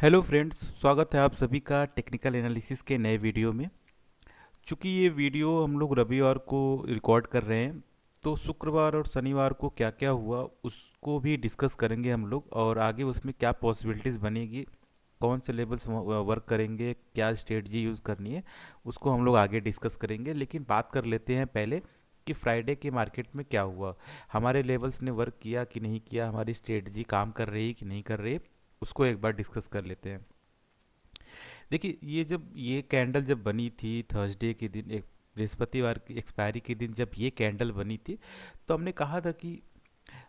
Hello friends, स्वागत है आप सभी का टेक्निकल एनालिसिस के नए वीडियो में। चूँकि ये वीडियो हम लोग रविवार को रिकॉर्ड कर रहे हैं, तो शुक्रवार और शनिवार को क्या क्या हुआ उसको भी डिस्कस करेंगे हम लोग, और आगे उसमें क्या पॉसिबिलिटीज़ बनेगी, कौन से लेवल्स वर्क करेंगे, क्या स्ट्रेटजी यूज़ करनी है, उसको हम लोग आगे डिस्कस करेंगे। लेकिन बात कर लेते हैं पहले कि फ्राइडे के मार्केट में क्या हुआ, हमारे लेवल्स ने वर्क किया कि नहीं किया, हमारी स्ट्रेटजी काम कर रही है कि नहीं कर रही है, उसको एक बार डिस्कस कर लेते हैं। देखिए, ये कैंडल जब बनी थी थर्सडे के दिन, एक बृहस्पतिवार की एक्सपायरी के दिन जब ये कैंडल बनी थी, तो हमने कहा था कि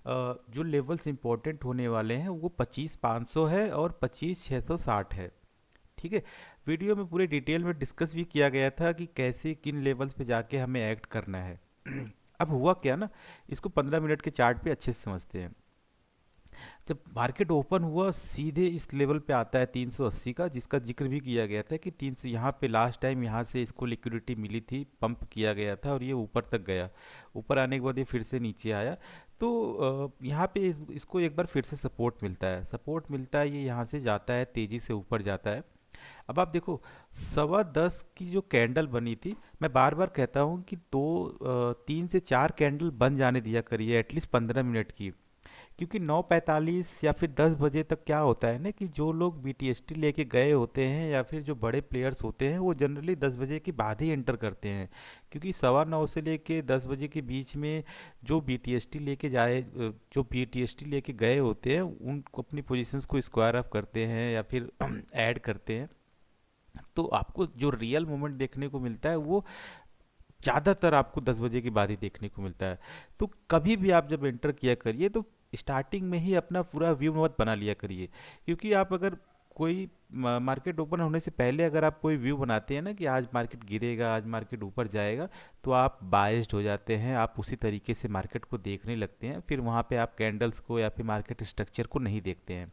जो लेवल्स इंपॉर्टेंट होने वाले हैं वो 25,500 है और 25,660 है। ठीक है। वीडियो में पूरे डिटेल में डिस्कस भी किया गया था कि कैसे किन लेवल्स पे जाके हमें एक्ट करना है। अब हुआ क्या ना, इसको 15 मिनट के चार्ट पे अच्छे से समझते हैं। जब मार्केट ओपन हुआ सीधे इस लेवल पे आता है 380 का, जिसका जिक्र भी किया गया था कि 300 यहाँ पे लास्ट टाइम यहाँ से इसको लिक्विडिटी मिली थी, पंप किया गया था और ये ऊपर तक गया। ऊपर आने के बाद ये फिर से नीचे आया। तो यहाँ पे इसको एक बार फिर से सपोर्ट मिलता है, ये यहाँ से जाता है, तेज़ी से ऊपर जाता है। अब आप देखो, 10:15 की जो कैंडल बनी थी, मैं बार बार कहता हूँ कि 3 से 4 कैंडल बन जाने दिया करिए एटलीस्ट 15 मिनट की। क्योंकि 9:45 या फिर 10 बजे तक क्या होता है ना कि जो लोग बीटीएसटी लेके गए होते हैं या फिर जो बड़े प्लेयर्स होते हैं वो जनरली 10 बजे के बाद ही एंटर करते हैं। क्योंकि 9:15 से लेके 10 बजे के बीच में जो बीटीएसटी लेके जाए जो बीटीएसटी लेके गए होते हैं उनको अपनी पोजीशंस को स्क्वायर ऑफ करते हैं या फिर ऐड करते हैं। तो आपको जो रियल मोमेंट देखने को मिलता है वो ज़्यादातर आपको 10 बजे के बाद ही देखने को मिलता है। तो कभी भी आप जब एंटर किया करिए तो स्टार्टिंग में ही अपना पूरा व्यू मत बना लिया करिए। क्योंकि आप अगर कोई मार्केट ओपन होने से पहले अगर आप कोई व्यू बनाते हैं ना कि आज मार्केट गिरेगा, आज मार्केट ऊपर जाएगा, तो आप बायस्ड हो जाते हैं, आप उसी तरीके से मार्केट को देखने लगते हैं, फिर वहाँ पे आप कैंडल्स को या फिर मार्केट स्ट्रक्चर को नहीं देखते हैं।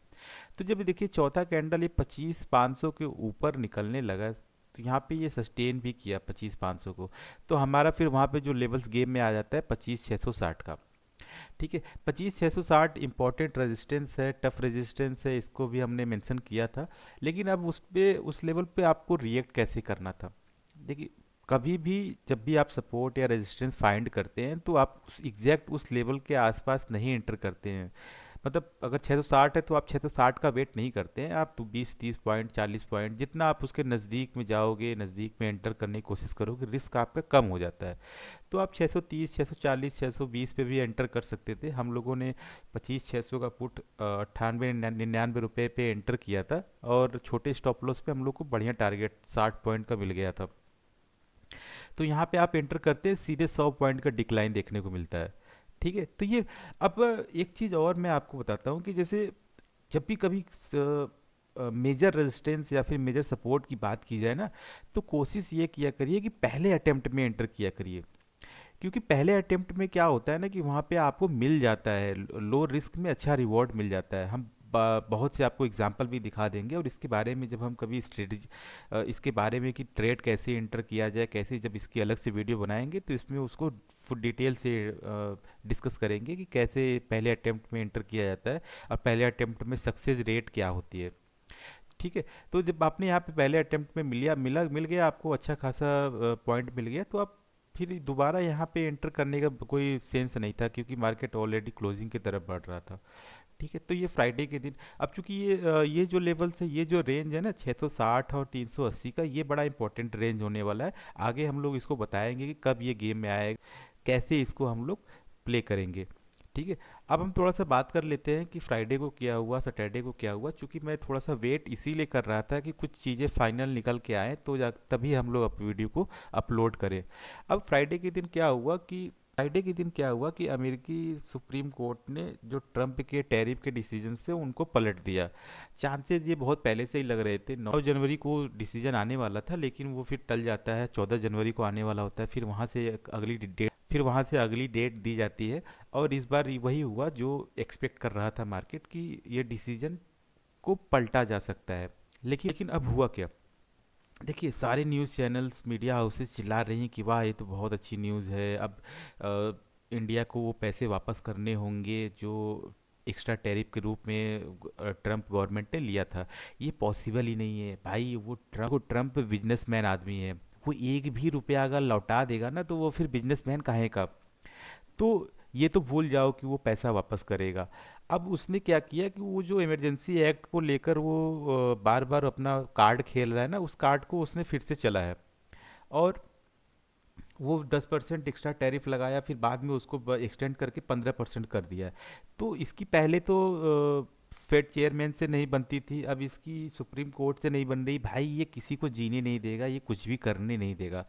तो जब देखिए चौथा कैंडल ये 25,500 के ऊपर निकलने लगा, तो यहाँ पे ये सस्टेन भी किया 25,500 को। तो हमारा फिर वहाँ पे जो लेवल्स गेम में आ जाता है 25,660 का। ठीक है। 25,660 इंपॉर्टेंट रेजिस्टेंस है, टफ रेजिस्टेंस है, इसको भी हमने मेंशन किया था। लेकिन अब उस लेवल पे आपको रिएक्ट कैसे करना था। देखिए, कभी भी जब भी आप सपोर्ट या रेजिस्टेंस फाइंड करते हैं तो आप एग्जैक्ट उस लेवल के आसपास नहीं एंटर करते हैं। मतलब अगर 660 है तो आप 660 का वेट नहीं करते हैं, आप तो 20-30 पॉइंट 40 पॉइंट जितना आप उसके नज़दीक में जाओगे, नज़दीक में एंटर करने की कोशिश करोगे, रिस्क आपका कम हो जाता है। तो आप 630 640 620 पे भी एंटर कर सकते थे। हम लोगों ने 25,600 का पुट 98-99 रुपये पे एंटर किया था, और छोटे स्टॉप लॉस पे हम लोग को बढ़िया टारगेट 60 पॉइंट का मिल गया था। तो यहाँ पे आप एंटर करते हैं सीधे 100 पॉइंट का डिक्लाइन देखने को मिलता है। ठीक है। तो ये अब एक चीज़ और मैं आपको बताता हूँ कि जैसे जब भी कभी मेजर रेजिस्टेंस या फिर मेजर सपोर्ट की बात की जाए ना, तो कोशिश ये किया करिए कि पहले अटेम्प्ट में एंटर किया करिए। क्योंकि पहले अटेम्प्ट में क्या होता है ना कि वहाँ पे आपको मिल जाता है, लो रिस्क में अच्छा रिवॉर्ड मिल जाता है। हम बहुत से आपको एग्जांपल भी दिखा देंगे, और इसके बारे में जब हम कभी स्ट्रेटजी इसके बारे में कि ट्रेड कैसे एंटर किया जाए, कैसे, जब इसकी अलग से वीडियो बनाएंगे तो इसमें उसको फुल डिटेल से डिस्कस करेंगे कि कैसे पहले अटेम्प्ट में एंटर किया जाता है और पहले अटेम्प्ट में सक्सेस रेट क्या होती है। ठीक है। तो जब आपने यहाँ पे पहले अटेम्प्ट में मिल गया आपको अच्छा खासा पॉइंट मिल गया, तो आप फिर दोबारा यहाँ पे एंटर करने का कोई सेंस नहीं था, क्योंकि मार्केट ऑलरेडी क्लोजिंग की तरफ बढ़ रहा था। ठीक है। तो ये फ्राइडे के दिन, अब चूंकि ये जो लेवल्स है, ये जो रेंज है ना 660 और 380 का, ये बड़ा इंपॉर्टेंट रेंज होने वाला है। आगे हम लोग इसको बताएंगे कि कब ये गेम में आएगा, कैसे इसको हम लोग प्ले करेंगे। ठीक है। अब हम थोड़ा सा बात कर लेते हैं कि फ्राइडे को क्या हुआ, सैटरडे को क्या हुआ। चूंकि मैं थोड़ा सा वेट इसीलिए कर रहा था कि कुछ चीज़ें फाइनल निकल के आए तो तभी हम लोग अप वीडियो को अपलोड करें। अब फ्राइडे के दिन क्या हुआ कि अमेरिकी सुप्रीम कोर्ट ने जो ट्रंप के टैरिफ के डिसीजन से उनको पलट दिया। चांसेस ये बहुत पहले से ही लग रहे थे, 9 जनवरी को डिसीजन आने वाला था, लेकिन वो फिर टल जाता है, 14 जनवरी को आने वाला होता है, फिर वहाँ से अगली डेट दी जाती है। और इस बार वही हुआ जो एक्सपेक्ट कर रहा था मार्केट, कि ये डिसीजन को पलटा जा सकता है। लेकिन अब हुआ क्या। देखिए, सारे न्यूज़ चैनल्स, मीडिया हाउसेस चिल्ला रही हैं कि वाह ये तो बहुत अच्छी न्यूज़ है, अब इंडिया को वो पैसे वापस करने होंगे जो एक्स्ट्रा टैरिफ के रूप में ट्रम्प गवर्नमेंट ने लिया था। ये पॉसिबल ही नहीं है भाई। वो ट्रम्प बिजनेसमैन आदमी है। वो एक भी रुपया अगर लौटा देगा ना तो वो फिर बिजनेसमैन काहे का। तो ये तो भूल जाओ कि वो पैसा वापस करेगा। अब उसने क्या किया कि वो जो इमरजेंसी एक्ट को लेकर वो बार बार अपना कार्ड खेल रहा है ना, उस कार्ड को उसने फिर से चला है। और वो 10% एक्स्ट्रा टैरिफ लगाया, फिर बाद में उसको एक्सटेंड करके 15% कर दिया है। तो इसकी पहले तो फेड चेयरमैन से नहीं बनती थी, अब इसकी सुप्रीम कोर्ट से नहीं बन रही। भाई ये किसी को जीने नहीं देगा, ये कुछ भी करने नहीं देगा।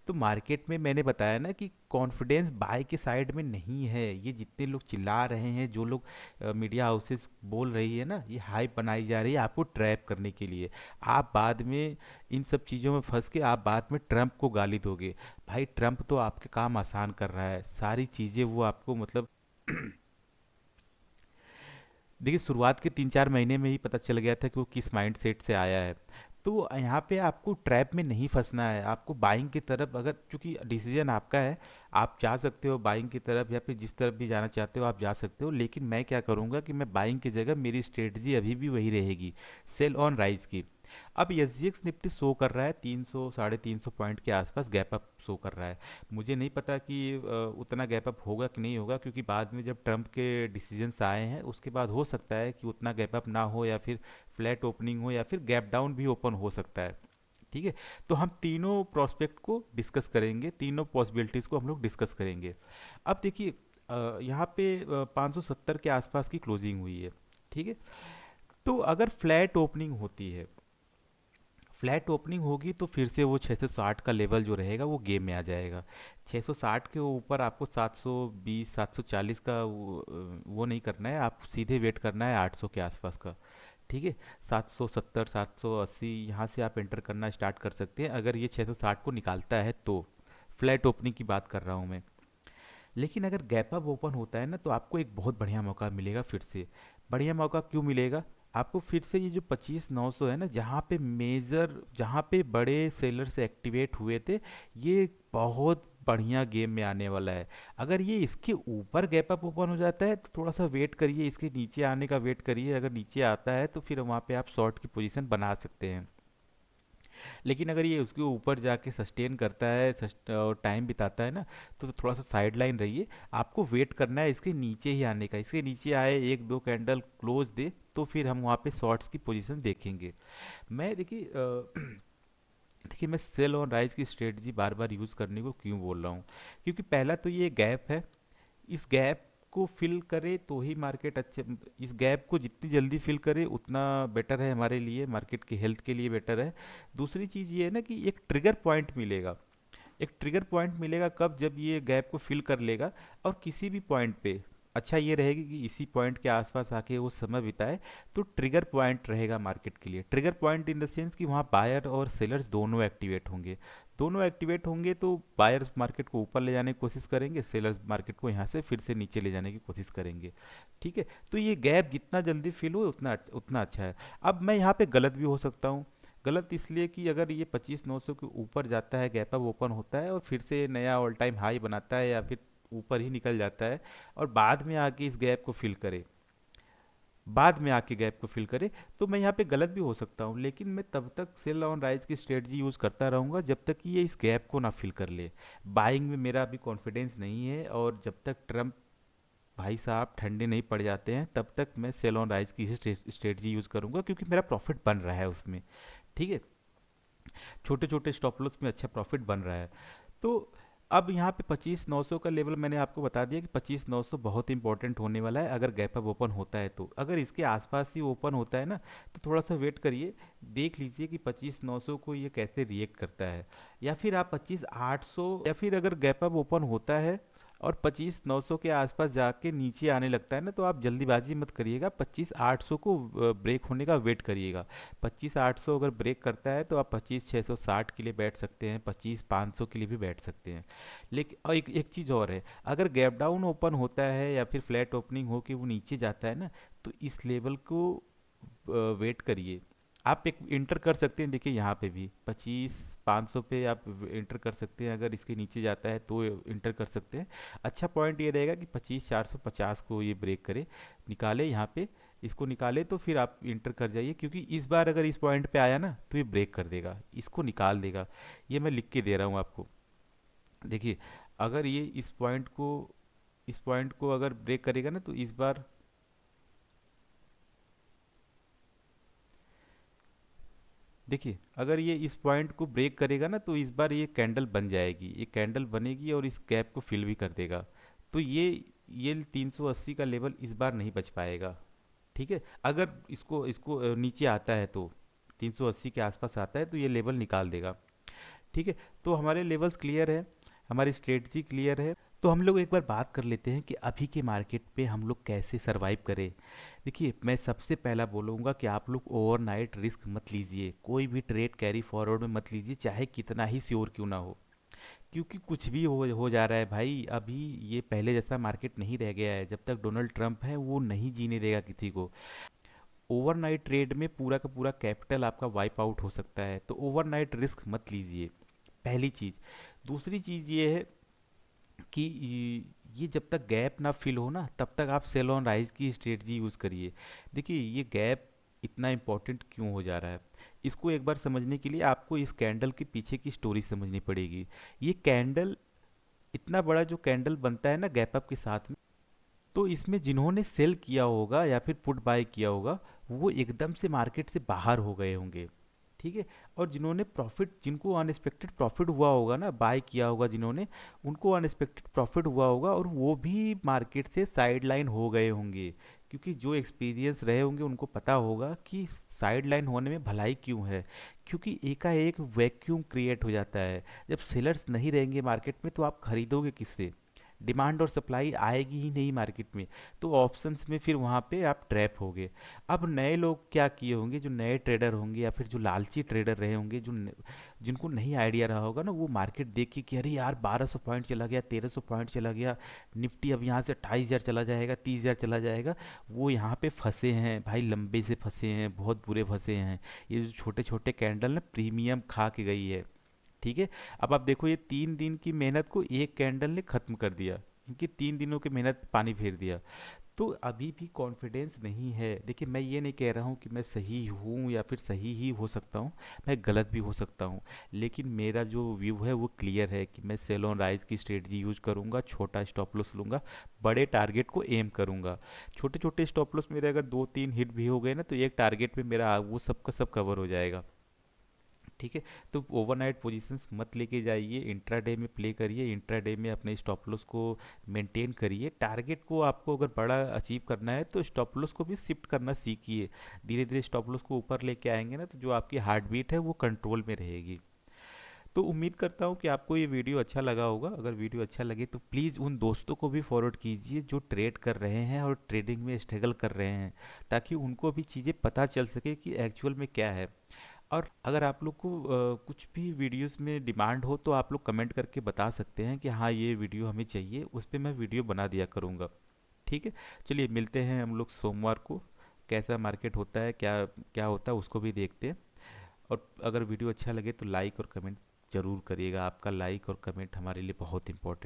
तो मार्केट में मैंने बताया ना कि कॉन्फिडेंस बाय के साइड में नहीं है। ये जितने लोग चिल्ला रहे हैं, जो लोग मीडिया हाउसेस बोल रही है ना, ये हाइप बनाई जा रही है आपको ट्रैप करने के लिए। आप बाद में इन सब चीज़ों में फंस के आप बाद में ट्रम्प को गाली दोगे। भाई ट्रम्प तो आपके काम आसान कर रहा है, सारी चीज़ें वो आपको मतलब देखिए शुरुआत के 3-4 महीने में ही पता चल गया था कि वो किस माइंड सेट से आया है। तो यहाँ पे आपको ट्रैप में नहीं फंसना है, आपको बाइंग की तरफ, अगर चूंकि डिसीजन आपका है, आप जा सकते हो बाइंग की तरफ या फिर जिस तरफ भी जाना चाहते हो आप जा सकते हो। लेकिन मैं क्या करूँगा कि मैं बाइंग की जगह मेरी स्ट्रेटजी अभी भी वही रहेगी, सेल ऑन राइज की। अब S G x Nifty show कर रहा है 300 350 पॉइंट के आसपास गैप अप शो कर रहा है। मुझे नहीं पता कि उतना गैप अप होगा कि नहीं होगा, क्योंकि बाद में जब ट्रम्प के डिसीजंस आए हैं उसके बाद हो सकता है कि उतना गैप अप ना हो, या फिर फ्लैट ओपनिंग हो, या फिर गैप डाउन भी ओपन हो सकता है। ठीक है। तो हम तीनों प्रोस्पेक्ट को डिस्कस करेंगे, तीनों पॉसिबिलिटीज़ को हम लोग डिस्कस करेंगे। अब देखिए यहाँ पे 570 के आसपास की क्लोजिंग हुई है। ठीक है। तो अगर फ्लैट ओपनिंग होती है, फ्लैट ओपनिंग होगी तो फिर से वो 660 का लेवल जो रहेगा वो गेम में आ जाएगा। 660 के ऊपर आपको 720 740 का वो नहीं करना है, आप सीधे वेट करना है 800 के आसपास का। ठीक है। 770 780 यहाँ से आप एंटर करना स्टार्ट कर सकते हैं अगर ये 660 को निकालता है तो। फ्लैट ओपनिंग की बात कर रहा हूँ मैं। लेकिन अगर गैप अप ओपन होता है ना तो आपको एक बहुत बढ़िया मौका मिलेगा फिर से। बढ़िया मौका क्यों मिलेगा आपको फिर से? ये जो 25,900 है ना, जहाँ पे बड़े सेलर्स एक्टिवेट हुए थे, ये बहुत बढ़िया गेम में आने वाला है। अगर ये इसके ऊपर गैप अप ओपन हो जाता है तो थोड़ा सा वेट करिए, इसके नीचे आने का वेट करिए। अगर नीचे आता है तो फिर वहाँ पे आप शॉर्ट की पोजीशन बना सकते हैं। लेकिन अगर ये उसके ऊपर जाके सस्टेन करता है और टाइम बिताता है ना, तो थोड़ा सा साइड लाइन रहिए। आपको वेट करना है इसके नीचे ही आने का। इसके नीचे आए, एक दो कैंडल क्लोज दे, तो फिर हम वहाँ पे शॉर्ट्स की पोजीशन देखेंगे। मैं देखिए देखिए मैं सेल ऑन राइज की स्ट्रेटजी बार बार यूज़ करने को क्यों बोल रहा हूँ? क्योंकि पहला तो ये गैप है, इस गैप को फिल करे तो ही मार्केट अच्छे, इस गैप को जितनी जल्दी फिल करे उतना बेटर है हमारे लिए, मार्केट की हेल्थ के लिए बेटर है। दूसरी चीज़ ये है ना कि एक ट्रिगर पॉइंट मिलेगा। एक ट्रिगर पॉइंट मिलेगा कब? जब ये गैप को फिल कर लेगा और किसी भी पॉइंट पे, अच्छा ये रहेगी कि इसी पॉइंट के आसपास आके वो समय बिताए, तो ट्रिगर पॉइंट रहेगा मार्केट के लिए। Trigger point in the sense कि वहाँ बायर और सेलर्स दोनों एक्टिवेट होंगे। दोनों एक्टिवेट होंगे तो बायर्स मार्केट को ऊपर ले जाने की कोशिश करेंगे, सेलर्स मार्केट को यहाँ से फिर से नीचे ले जाने की कोशिश करेंगे। ठीक है। तो ये गैप जितना जल्दी फिल हो उतना उतना अच्छा है। अब मैं यहाँ पे गलत भी हो सकता हूँ। गलत इसलिए कि अगर ये 25,900 के ऊपर जाता है, गैप अप ओपन होता है और फिर से नया ऑल टाइम हाई बनाता है, या फिर ऊपर ही निकल जाता है और बाद में आके इस गैप को फिल करे, बाद में आके गैप को फिल करे, तो मैं यहाँ पे गलत भी हो सकता हूँ। लेकिन मैं तब तक सेल ऑन राइज की स्ट्रेटजी यूज़ करता रहूँगा जब तक कि ये इस गैप को ना फिल कर ले। बाइंग में मेरा अभी कॉन्फिडेंस नहीं है, और जब तक ट्रम्प भाई साहब ठंडे नहीं पड़ जाते हैं तब तक मैं सेल ऑन राइज की ही स्ट्रेटजी यूज़ करूँगा, क्योंकि मेरा प्रॉफिट बन रहा है उसमें। ठीक है। छोटे छोटे स्टॉप लॉस में अच्छा प्रॉफिट बन रहा है। तो अब यहाँ पे 25,900 का लेवल मैंने आपको बता दिया कि 25,900 बहुत इंपॉर्टेंट होने वाला है अगर गैप अप ओपन होता है तो। अगर इसके आसपास ही ओपन होता है ना तो थोड़ा सा वेट करिए, देख लीजिए कि 25,900 को ये कैसे रिएक्ट करता है। या फिर आप 25,800, या फिर अगर गैप अप ओपन होता है और 25,900 के आसपास जाके नीचे आने लगता है ना, तो आप जल्दीबाजी मत करिएगा, 25,800 को ब्रेक होने का वेट करिएगा। 25,800 अगर ब्रेक करता है तो आप 25,660 के लिए बैठ सकते हैं, 25,500 के लिए भी बैठ सकते हैं। लेकिन और एक चीज़ और है, अगर गैप डाउन ओपन होता है या फिर फ्लैट ओपनिंग हो के वो नीचे जाता है ना, तो इस लेवल को वेट करिए। आप एक इंटर कर सकते हैं, देखिए यहाँ पे भी 25,500 पे आप इंटर कर सकते हैं, अगर इसके नीचे जाता है तो इंटर कर सकते हैं। अच्छा पॉइंट ये रहेगा कि 25,450 को ये ब्रेक करे, निकाले यहाँ पे, इसको निकाले तो फिर आप इंटर कर जाइए, क्योंकि इस बार अगर इस पॉइंट पे आया ना तो ये ब्रेक कर देगा, इसको निकाल देगा। ये मैं लिख के दे रहा हूँ आपको। देखिए, अगर ये इस पॉइंट को अगर ब्रेक करेगा ना तो इस बार, देखिए अगर ये इस पॉइंट को ब्रेक करेगा ना तो इस बार ये कैंडल बन जाएगी, ये कैंडल बनेगी और इस गैप को फिल भी कर देगा। तो ये 380 का लेवल इस बार नहीं बच पाएगा। ठीक है, अगर इसको इसको नीचे आता है तो 380 के आसपास आता है तो ये लेवल निकाल देगा। ठीक है, तो हमारे लेवल्स क्लियर है, हमारी स्ट्रेटजी क्लियर है। तो हम लोग एक बार बात कर लेते हैं कि अभी के मार्केट पे हम लोग कैसे सरवाइव करें। देखिए, मैं सबसे पहला बोलूँगा कि आप लोग ओवरनाइट रिस्क मत लीजिए, कोई भी ट्रेड कैरी फॉरवर्ड में मत लीजिए, चाहे कितना ही श्योर क्यों ना हो, क्योंकि कुछ भी हो जा रहा है भाई। अभी ये पहले जैसा मार्केट नहीं रह गया है, जब तक डोनाल्ड ट्रंप है वो नहीं जीने देगा किसी को। ओवरनाइट ट्रेड में पूरा का पूरा कैपिटल आपका वाइप आउट हो सकता है, तो ओवरनाइट रिस्क मत लीजिए, पहली चीज़। दूसरी चीज़ ये है कि ये जब तक गैप ना फिल हो ना तब तक आप सेल ऑन राइज की स्ट्रेटजी यूज़ करिए। देखिए, ये गैप इतना इम्पोर्टेंट क्यों हो जा रहा है, इसको एक बार समझने के लिए आपको इस कैंडल के पीछे की स्टोरी समझनी पड़ेगी। ये कैंडल, इतना बड़ा जो कैंडल बनता है ना गैप अप के साथ में, तो इसमें जिन्होंने सेल किया होगा या फिर पुट बाय किया होगा वो एकदम से मार्केट से बाहर हो गए होंगे। ठीक है, और जिन्होंने प्रॉफिट, जिनको अनएक्सपेक्टेड प्रॉफिट हुआ होगा ना, बाय किया होगा जिन्होंने, उनको अनएक्सपेक्टेड प्रॉफिट हुआ होगा और वो भी मार्केट से साइड लाइन हो गए होंगे, क्योंकि जो एक्सपीरियंस रहे होंगे उनको पता होगा कि साइड लाइन होने में भलाई क्यों है। क्योंकि एकाएक वैक्यूम क्रिएट हो जाता है, जब सेलर्स नहीं रहेंगे मार्केट में तो आप खरीदोगे किससे, डिमांड और सप्लाई आएगी ही नहीं मार्केट में, तो ऑप्शंस में फिर वहाँ पे आप ट्रैप होगे। अब नए लोग क्या किए होंगे, जो नए ट्रेडर होंगे या फिर जो लालची ट्रेडर रहे होंगे, जिनको नहीं आइडिया रहा होगा ना, वो मार्केट देख के कि अरे यार 1200 पॉइंट चला गया, 1300 पॉइंट चला गया, निफ्टी अब यहाँ से 28,000 चला जाएगा, 30,000 चला जाएगा, वो यहाँ पे फंसे हैं भाई, लंबे से फंसे हैं, बहुत बुरे फंसे हैं। ये जो छोटे छोटे कैंडल ना प्रीमियम खा के गई है। ठीक है, अब आप देखो ये 3 दिन की मेहनत को एक कैंडल ने खत्म कर दिया, इनकी 3 दिनों की मेहनत पे पानी फेर दिया। तो अभी भी कॉन्फिडेंस नहीं है। देखिए, मैं ये नहीं कह रहा हूँ कि मैं सही हूँ या फिर सही ही हो सकता हूँ, मैं गलत भी हो सकता हूँ, लेकिन मेरा जो व्यू है वो क्लियर है कि मैं सेल ऑन राइज की स्ट्रेटजी यूज करूँगा, छोटा स्टॉप लॉस लूँगा, बड़े टारगेट को एम करूँगा। छोटे छोटे स्टॉप लॉस मेरे अगर 2-3 हिट भी हो गए ना तो एक टारगेट पे मेरा वो सब का सब कवर हो जाएगा। ठीक है, तो ओवरनाइट पोजीशंस मत लेके जाइए, इंट्राडे में प्ले करिए, इंट्राडे में अपने स्टॉप लॉस को मेंटेन करिए। टारगेट को आपको अगर बड़ा अचीव करना है तो स्टॉप लॉस को भी शिफ्ट करना सीखिए, धीरे धीरे स्टॉप लॉस को ऊपर लेके आएंगे ना तो जो आपकी हार्ट बीट है वो कंट्रोल में रहेगी। तो उम्मीद करता हूँ कि आपको ये वीडियो अच्छा लगा होगा। अगर वीडियो अच्छा लगे तो प्लीज़ उन दोस्तों को भी फॉरवर्ड कीजिए जो ट्रेड कर रहे हैं और ट्रेडिंग में स्ट्रगल कर रहे हैं, ताकि उनको भी चीज़ें पता चल सके कि एक्चुअल में क्या है। और अगर आप लोग को कुछ भी वीडियोस में डिमांड हो तो आप लोग कमेंट करके बता सकते हैं कि हाँ ये वीडियो हमें चाहिए, उस पर मैं वीडियो बना दिया करूँगा। ठीक है, चलिए मिलते हैं हम लोग सोमवार को, कैसा मार्केट होता है, क्या क्या होता है उसको भी देखते हैं। और अगर वीडियो अच्छा लगे तो लाइक और कमेंट ज़रूर करिएगा, आपका लाइक और कमेंट हमारे लिए बहुत इंपॉर्टेंट